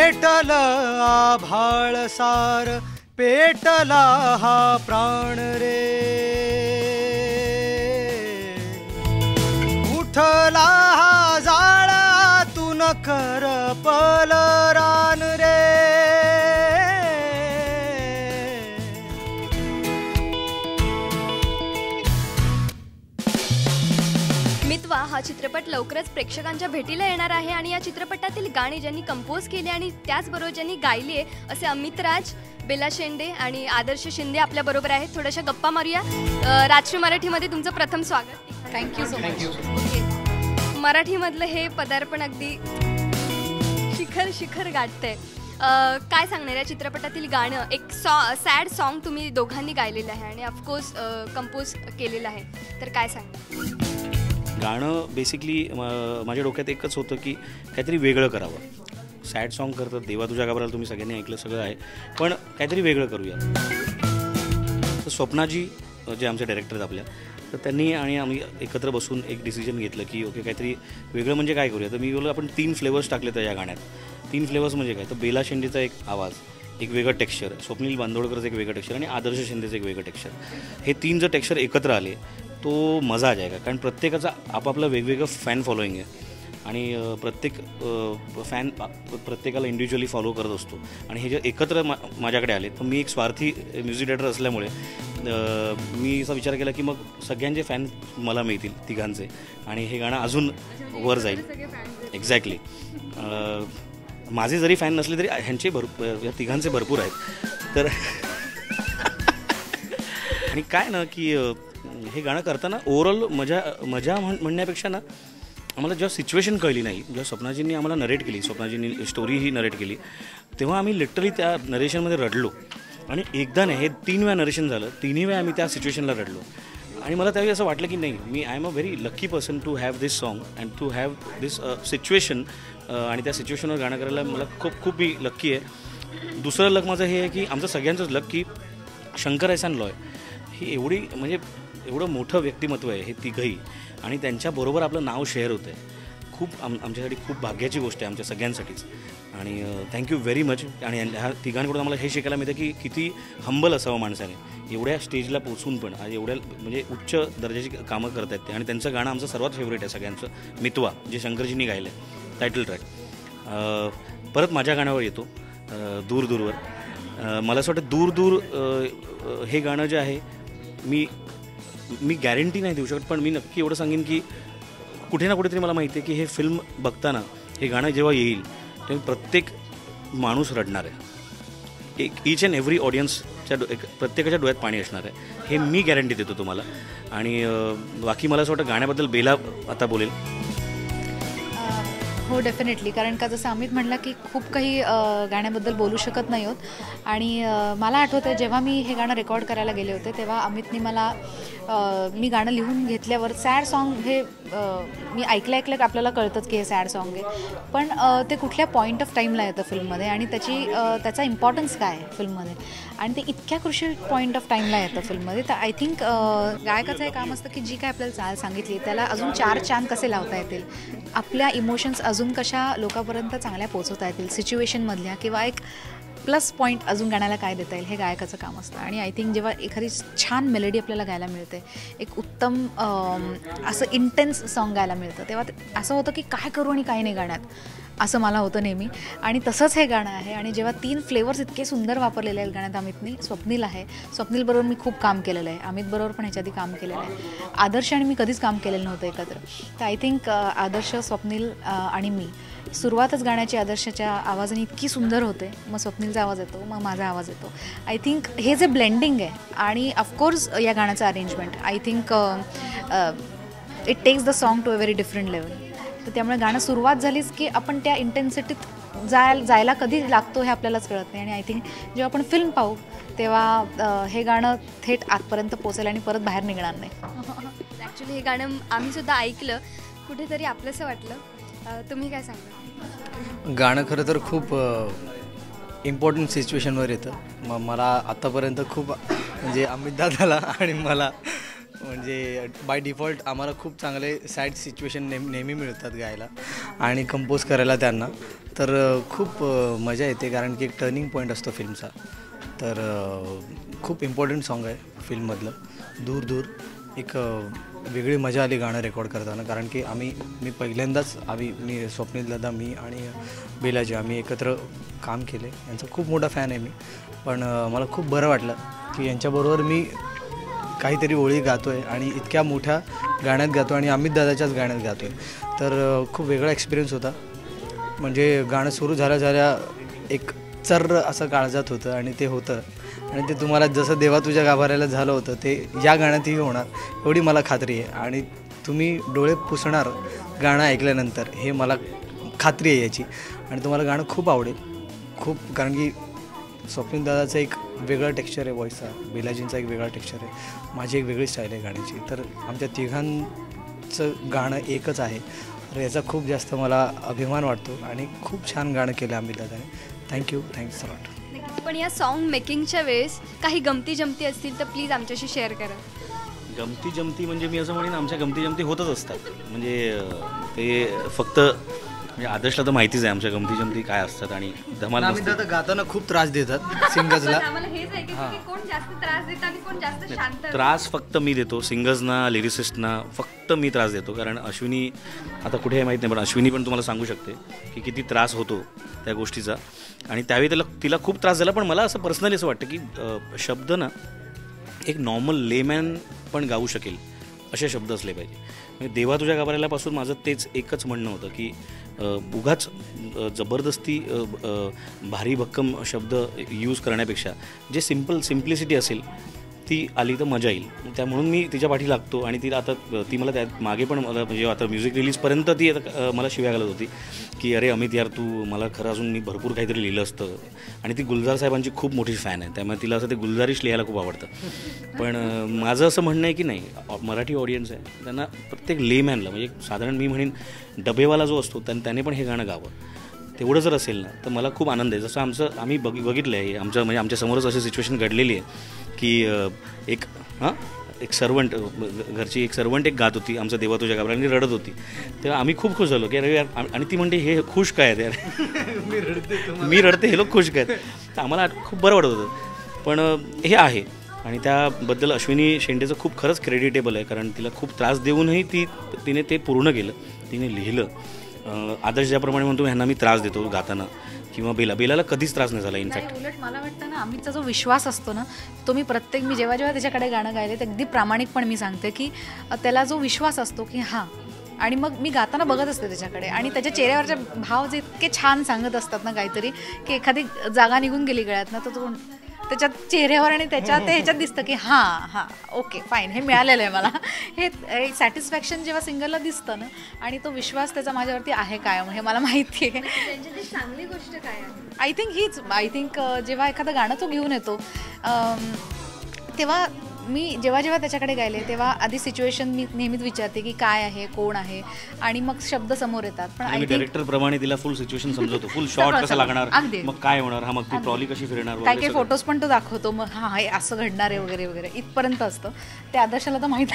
पेटल आभाळ सार पेटला हा प्राण रे उठला हा जाळातून करपल रान रे मितवा हा चित्रपट लवकरच प्रेक्षकांच्या भेटीला येणार आहे आणि या चित्रपटातील गाणी ज्यांनी कंपोज केली आणि त्याचबरोबर ज्यांनी गायली आहे असे अमित राज, बेला शेंडे आणि आदर्श शिंदे आपल्या बरोबर आहेत. थोड्याशा गप्पा मारूया. राजश्री मराठीमध्ये तुमचं प्रथम स्वागत. Thank you so much. मराठीमधलं हे पदार्पण अगदी शिखर गाठतंय. काय सांगणार या चित्रपटातील गाणं एक सॅड सॉन्ग तुम्ही दोघांनी गायलेलं आहे आणि ऑफकोर्स कंपोज केलेलं आहे, तर काय सांगणार? गाणं बेसिकली माझ्या डोक्यात एकच होतं की काहीतरी वेगळं करावं. सॅड सॉन्ग करतात देवा तुझ्या घाबराला तुम्ही सगळ्यांनी ऐकलं सगळं आहे, पण काहीतरी वेगळं करूया. तर स्वप्नाजी जे आमचे डायरेक्टर आपल्या, तर त्यांनी आणि आम्ही एकत्र बसून एक डिसिजन घेतलं की ओके काहीतरी वेगळं म्हणजे काय करूया. तर मी बोललो आपण 3 फ्लेवर्स टाकले तर या गाण्यात. 3 फ्लेवर्स म्हणजे काय, तर बेला शेंडेचा एक आवाज, एक वेगळं टेक्स्चर, स्वप्नील बांदोडकरचं एक वेगळं टेक्स्चर आणि आदर्श शिंदेचं एक वेगळं टेक्स्चर. हे 3 जर टेक्स्चर एकत्र आले तो मजा जायगा. कारण प्रत्येकाचा आपापलं वेगवेगळं फॅन फॉलोईंग आहे आणि प्रत्येक फॅन प्रत्येकाला इंडिव्हिज्युअली फॉलो करत असतो आणि हे जे एकत्र माझ्याकडे आले तर मी एक स्वार्थी म्युझिक डायरेक्टर असल्यामुळे मी असा विचार केला की मग सगळ्यांचे फॅन मला मिळतील तिघांचे आणि हे गाणं अजून वर जाईल. एक्झॅक्टली. माझे जरी फॅन नसले तरी ह्यांचे या तिघांचे भरपूर आहेत. तर आणि काय ना की हे गाणं करताना ओव्हरऑल मजा म्हणण्यापेक्षा ना आम्हाला जेव्हा सिच्युएशन कळली नाही, जेव्हा स्वप्नाजींनी आम्हाला नरेट केली, स्वप्नाजींनी स्टोरी ही नरेट केली, तेव्हा आम्ही लिटरली त्या नरेशनमध्ये रडलो. आणि एकदा नाही, हे 3 वेळा नरेशन झालं, 3ही वेळा आम्ही त्या सिच्युएशनला रडलो. आणि मला त्यावेळी असं वाटलं की नाही, मी I am a very lucky person to have this song and to have this situation. आणि त्या सिच्युएशनवर गाणं करायला मला खूप मी लक्की आहे. दुसरं लक माझं हे आहे की आमचं सगळ्यांचंच लक की शंकर एहसान लॉय ही एवढी म्हणजे एवढं मोठं व्यक्तिमत्व आहे हे तिघही, आणि त्यांच्याबरोबर आपलं नाव शेअर होतं आहे. खूप आमच्यासाठी खूप भाग्याची गोष्ट आहे आमच्या सगळ्यांसाठीच. आणि थँक्यू व्हेरी मच. आणि ह्या तिघांकडून आम्हाला हे शिकायला मिळतं की किती हंबल असावं माणसाने एवढ्या स्टेजला पोचून पण आज एवढ्या म्हणजे उच्च दर्जाची कामं करत आहेत ते. आणि त्यांचं गाणं आमचं सर्वात फेवरेट आहे सगळ्यांचं, मितवा, जे शंकरजींनी गायलं आहे, टायटल ट्रॅक. परत माझ्या गाण्यावर येतो दूर दूरवर. मला असं वाटतं दूर दूर हे गाणं जे आहे मी गॅरंटी नाही देऊ शकत, पण मी नक्की एवढं सांगेन की कुठे ना कुठेतरी मला माहिती आहे की हे फिल्म बघताना हे गाणं जेव्हा येईल तेव्हा प्रत्येक माणूस रडणार आहे. ईच अँड एव्हरी ऑडियन्सच्या प्रत्येकाच्या डोळ्यात पाणी असणार आहे, हे मी गॅरंटी देतो तुम्हाला. आणि बाकी मला असं वाटतं गाण्याबद्दल बेला आता बोलेल. हो डेफिनेटली, कारण का जसं अमित म्हटलं की खूप काही गाण्याबद्दल बोलू शकत नाही आहोत. आणि मला आठवतं जेव्हा मी हे गाणं रेकॉर्ड करायला गेले होते तेव्हा अमितनी मला मी गाणं लिहून घेतल्यावर सॅड सॉन्ग हे मी ऐकलं आपल्याला कळतंच की हे सॅड सॉन्ग आहे, पण ते कुठल्या पॉईंट ऑफ टाईमला येतं फिल्ममध्ये आणि त्याचा इम्पॉर्टन्स काय आहे फिल्ममध्ये, आणि ते इतक्या क्रुशियल पॉईंट ऑफ टाईमला येतं फिल्ममध्ये. तर आय थिंक गायकाचं हे काम असतं की जी काय आपल्याला चाल सांगितली त्याला अजून 4 चांद कसे लावता येतील, आपल्या इमोशन्स अजून कशा लोकांपर्यंत चांगल्या पोहोचवता येतील सिच्युएशनमधल्या, किंवा एक प्लस पॉईंट अजून गाण्याला काय देता येईल, हे गायकाचं काम असतं. आणि आय थिंक जेव्हा एखादी छान मेलोडी आपल्याला गायला मिळते, एक उत्तम असं इंटेन्स सॉन्ग गायला मिळतं, तेव्हा असं होतं की काय करू आणि काय नाही गाण्यात, असं मला होतं नेहमी. आणि तसंच हे गाणं आहे. आणि जेव्हा 3 फ्लेवर्स इतके सुंदर वापरलेले आहेत गाण्यात अमितनी, स्वप्नील आहे, स्वप्नीलबरोबर मी खूप काम केलेलं आहे, अमितबरोबर पण ह्याच्या आधी काम केलेलं आहे, आदर्श आणि मी कधीच काम केलेलं नव्हतं एकत्र. तर आय थिंक आदर्श, स्वप्नील आणि मी सुरुवातच गाण्याची आदर्शाच्या आवाजाने इतकी सुंदर होते, मग स्वप्नीलचा आवाज येतो, मग माझा आवाज येतो. आय थिंक हे जे ब्लेंडिंग आहे आणि ऑफकोर्स या गाण्याचं arrangement, I think it takes the song to a very different level. तर त्यामुळे गाणं सुरुवात झालीच की आपण त्या इंटेन्सिटीत जायला कधी लागतो हे आपल्यालाच कळत नाही. आणि आय थिंक जेव्हा आपण फिल्म पाहू तेव्हा हे गाणं थेट आतपर्यंत पोचेल आणि परत बाहेर निघणार नाही. ॲक्च्युली हे गाणं आम्हीसुद्धा ऐकलं, कुठेतरी आपलंसं वाटलं. तुम्ही काय सांगा? गाणं खरं तर खूप इम्पॉर्टंट सिच्युएशनवर येतं. मला आतापर्यंत खूप म्हणजे अमित दादाला आणि मला म्हणजे बाय डिफॉल्ट आम्हाला खूप चांगले सॅड सिच्युएशन नेहमी मिळतात गायला आणि कंपोज करायला त्यांना. तर खूप मजा येते कारण की एक टर्निंग पॉईंट असतो फिल्मचा. तर खूप इम्पॉर्टंट सॉन्ग आहे फिल्ममधलं. दूर दूर एक वेगळी मजा आली गाणं रेकॉर्ड करताना कारण की मी पहिल्यांदाच मी स्वप्नील दादा, मी आणि बेलाजी आम्ही एकत्र काम केले. यांचा खूप मोठा फॅन आहे मी. पण मला खूप बरं वाटलं की यांच्याबरोबर मी काहीतरी ओळी गातो आहे आणि इतक्या मोठ्या गाण्यात गातो आणि अमित दादाच्याच गाण्यात गातो आहे. तर खूप वेगळा एक्सपिरियन्स होता. म्हणजे गाणं सुरू झाल्या एक चर्र असं काळजात होतं आणि ते होतं. आणि ते तुम्हाला जसं देवा तुझ्या गाभाऱ्याला झालं होतं ते या गाण्यातही होणार एवढी मला खात्री आहे. आणि तुम्ही डोळे पुसणार गाणं ऐकल्यानंतर हे मला खात्री आहे याची. आणि तुम्हाला गाणं खूप आवडेल खूप, कारण की स्वप्नील दादाचं एक वेगळं टेक्स्चर आहे व्हॉईसचा, बेलाजींचा एक वेगळा टेक्स्चर आहे, माझी एक वेगळी स्टाईल आहे गाण्याची. तर आमच्या तिघांचं गाणं एकच आहे. तर याचा खूप जास्त मला अभिमान वाटतो आणि खूप छान गाणं केलं अमित दादाने. Thanks a lot. पण या सॉन्ग मेकिंगच्या वेळेस काही गमती जमती असतील तर प्लीज आमच्याशी शेअर करा. गमती जमती म्हणजे मी असं म्हणेन आमच्या गमती जमती होतच असतात. म्हणजे ते फक्त म्हणजे आदर्शला तर माहितीच आहे आमच्या गमती जमती काय असतात. आणि धमाल अमित दादा गाताना खूप त्रास देतात सिंगर्सला. आम्हाला हेच आहे की कोण जास्त त्रास देतं आणि कोण जास्त शांत. त्रास फक्त मी देतो सिंगर्सना, लिरिसिस्टना फक्त मी त्रास देतो. कारण अश्विनी आता कुठे आहे माहीत नाही, पण अश्विनी पण तुम्हाला सांगू शकते की किती त्रास होतो त्या गोष्टीचा. आणि त्यावेळी तिला खूप त्रास झाला. पण मला असं पर्सनली असं वाटतं की शब्द ना एक नॉर्मल लेमॅन पण गाऊ शकेल असे शब्द असले पाहिजे. म्हणजे देवा तुझ्या गाभाऱ्यालापासून माझं तेच एकच म्हणणं होतं की उगाच जबरदस्ती भारी भक्कम शब्द यूज करण्यापेक्षा जे सिम्प्लिसिटी असेल ती आली तर मजा येईल. त्यामुळं मी तिच्या पाठी लागतो. आणि तिला आता ती मला त्या मागे पण मला म्हणजे आता म्युझिक रिलीजपर्यंत ती आता मला शिव्या घालत होती की अरे अमित यार तू मला खरं अजून मी भरपूर काहीतरी लिहिलं असतं. आणि ती गुलजार साहेबांची खूप मोठी फॅन आहे, त्यामुळे तिला असं ते गुलजारीश लिहायला खूप आवडतं. पण माझं असं म्हणणं आहे की नाही, मराठी ऑडियन्स आहे त्यांना प्रत्येक लेमॅनला म्हणजे साधारण मी म्हणेन डबेवाला जो असतो त्याने पण हे गाणं गावं. तेवढं जर असेल ना तर मला खूप आनंद आहे. जसं आम्ही बघितलं आहे म्हणजे आमच्या समोरच अशी सिच्युएशन घडलेली आहे की एक सर्वंट घरची एक सर्वंट एक गात होती आमचा देवा तुझ्या गाभाऱ्याला आणि रडत होती. तेव्हा आम्ही खूप खुश झालो की अरे यार. आणि ती म्हणते हे खुश काय आहेत यार मी रडते हे लोक खुश काय आहेत. तर आम्हाला खूप बरं वाटत होतं. पण हे आहे आणि त्याबद्दल अश्विनी शेंडेचं खूप खरंच क्रेडिटेबल आहे. कारण तिला खूप त्रास देऊनही तिने ते पूर्ण केलं, तिने लिहिलं. आदर्श ज्याप्रमाणे म्हणतो ह्यांना मी त्रास देतो गाताना किंवा बेलाला कधीच त्रास नाही झाला. इनफॅक्ट उलट मला वाटतं ना अमितचा जो विश्वास असतो ना तो मी जेव्हा त्याच्याकडे गाणं गायले तर अगदी प्रामाणिकपण मी सांगते की त्याला जो विश्वास असतो की हां. आणि मग मी गाताना बघत असते त्याच्याकडे आणि त्याच्या चेहऱ्यावरचे भाव जे इतके छान सांगत असतात ना काहीतरी की एखादी जागा निघून गेली गळ्यात ना तर तो त्याच्या चेहऱ्यावर आणि त्याच्या ते ह्याच्यात दिसतं की हां ओके फाईन हे मिळालेलं आहे मला. हे सॅटिस्फॅक्शन जेव्हा सिंगरला दिसतं ना आणि तो विश्वास त्याचा माझ्यावरती आहे कायम हे मला माहिती आहे. चांगली गोष्ट काय आहे आय थिंक जेव्हा एखादं गाणं तो घेऊन येतो तेव्हा मी जेव्हा त्याच्याकडे गायले तेव्हा आधी सिच्युएशन मी नेहमीच विचारते की काय आहे, कोण आहे आणि मग शब्द समोर येतात. पण आम्ही डायरेक्टर प्रमाणे तिला फुल सिच्युएशन समजवतो, फुल शॉट कसा लागणार, मग काय होणार, हा मग ती ट्रॉली कशी फिरणार, काही फोटोज पण तो दाखवतो, मग हा हे असं घडणार आहे वगैरे वगैरे इथपर्यंत असतं. ते आदर्शाला तर माहीत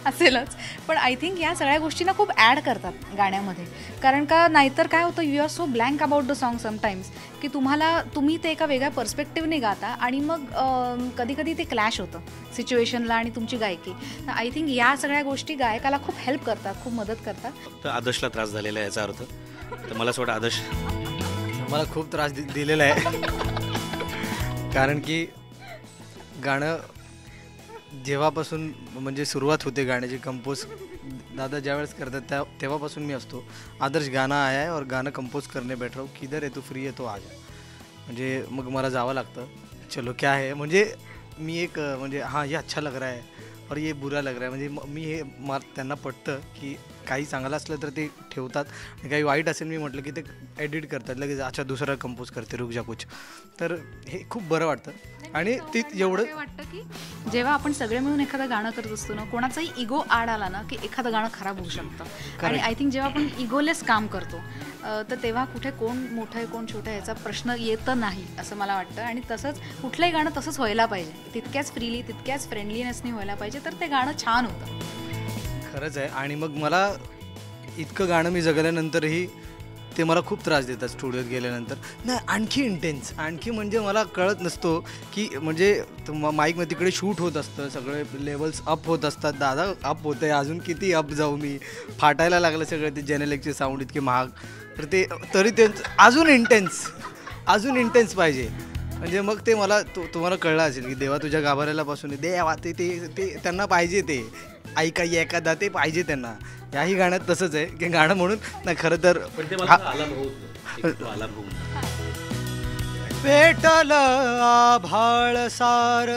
असेलच. पण आय थिंक या सगळ्या गोष्टींना खूप ॲड करतात गाण्यामध्ये. कारण का नाहीतर काय होतं, you are so blank about the song sometimes की तुम्ही ते एका वेगळ्या पर्स्पेक्टिव्हने गाता आणि मग कधी कधी ते क्लॅश होतं सिच्युएशनला आणि तुमची गायकी. तर आय थिंक या सगळ्या गोष्टी गायकाला खूप हेल्प करतात, खूप मदत करतात. फक्त आदर्शला त्रास झालेला आहे याचा अर्थ तर मला असं वाटतं आदर्श मला खूप त्रास दिलेला आहे. कारण की गाणं जेव्हापासून म्हणजे सुरुवात होते गाण्याची, कंपोज दादा ज्यावेळेस करतात तेव्हापासून मी असतो आदर्श गाना आया है और गाणं कंपोज करने बैठ रहा हूँ, किधर है तू, फ्री है तो आ जा. म्हणजे मग मला जावं लागतं, चलो क्या है, म्हणजे मी एक म्हणजे हां ये अच्छा लग रहा है और ये बुरा लग रहा है, म्हणजे मी हे त्यांना पटतं की काही चांगलं असलं तर ते ठेवतात आणि काही वाईट असेल मी म्हटलं की ते एडिट करतात लगेच, अच्छा दुसरा कंपोज करते रुक जा कुछ. तर हे खूप बरं वाटतं. आणि ते एवढं वाटतं की जेव्हा आपण सगळे मिळून एखादं गाणं करत असतो ना, कोणाचाही इगो आड आला ना की एखादं गाणं खराब होऊ शकतं. आणि आय थिंक जेव्हा आपण इगोलेस काम करतो तर तेव्हा कुठे कोण मोठं आहे कोण छोटं आहे याचा प्रश्न येतं नाही असं मला वाटतं. आणि तसंच कुठलंही गाणं तसंच व्हायला पाहिजे, तितक्याच फ्रीली तितक्याच फ्रेंडलीनेसनी व्हायला पाहिजे पाहिजे, तर ते गाणं छान होतं. खरंच आहे. आणि मग मला इतकं गाणं मी जगल्यानंतरही ते मला खूप त्रास देतात स्टुडिओत गेल्यानंतर. नाही, आणखी इंटेन्स, आणखी म्हणजे मला कळत नसतो की म्हणजे माईकमध्ये तिकडे शूट होत असतं, सगळे लेवल्स अप होत असतात. दादा अप होत आहे, अजून किती अप जाऊ मी, फाटायला लागलं सगळं ते जेनेलेकचे साऊंड इतके महाग. तर ते तरी ते अजून इंटेन्स पाहिजे. म्हणजे मग ते मला तुम्हाला कळलं असेल की देवा तुझ्या गाभाऱ्यालापासून देवा ते ते ते त्यांना पाहिजे, ते ऐका एखादा ते पाहिजे त्यांना. याही गाण्यात तसंच आहे की गाणं म्हणून नाही खरं तर पेटल आभाळ सार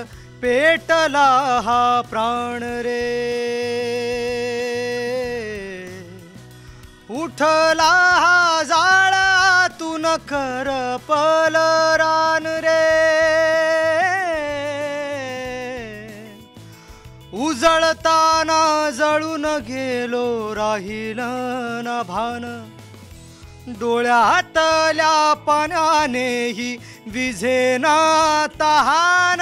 पेटला हा प्राण रे, उठला हा जाळातून करपल रान रे, उजळताना जळून गेलो राहिल ना भान, डोळ्यातल्या पाण्यानेही विझेना तहान.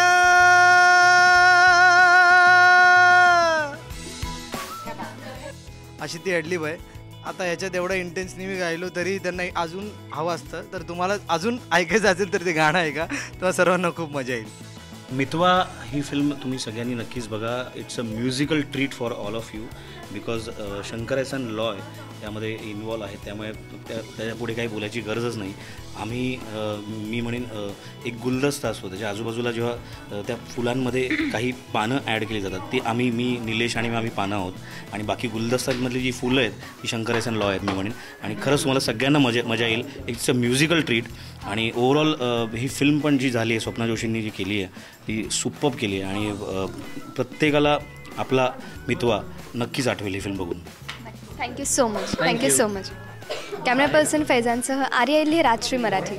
अशी ती ॲडलिब आहे. आता ह्याच्यात एवढं इंटेन्सनी मी गायलो तरी त्यांना अजून हवं असतं. तर तुम्हाला अजून ऐकायचं असेल तर ते गाणं ऐका, तेव्हा सर्वांना खूप मजा येईल. मितवा ही फिल्म तुम्ही सगळ्यांनी नक्कीच बघा. It's a musical treat for all of you because Shankar एहसान लॉय त्यामध्ये इन्वॉल्व आहे, त्यामुळे त्याच्यापुढे काही बोलायची गरजच नाही. आम्ही मी म्हणेन एक गुलदस्ता असतो, त्याच्या आजूबाजूला जेव्हा त्या फुलांमध्ये काही पानं ॲड केली जातात, ती मी निलेश आणि आम्ही पानं आहोत, आणि बाकी गुलदस्त्यामधली जी फुलं आहेत ती शंकर एहसान लॉय आहेत मी म्हणेन. आणि खरंच तुम्हाला सगळ्यांना मजा येईल. It's a musical treat. आणि ओव्हरऑल ही फिल्म पण जी झाली आहे, स्वप्ना जोशींनी जी केली आहे ती सुपर्ब केली आहे. आणि प्रत्येकाला आपला मितवा नक्कीच आठवेल ही फिल्म बघून. Thank you so much. Camera person फैजानसह आर्या इल्हे, राजश्री मराठी.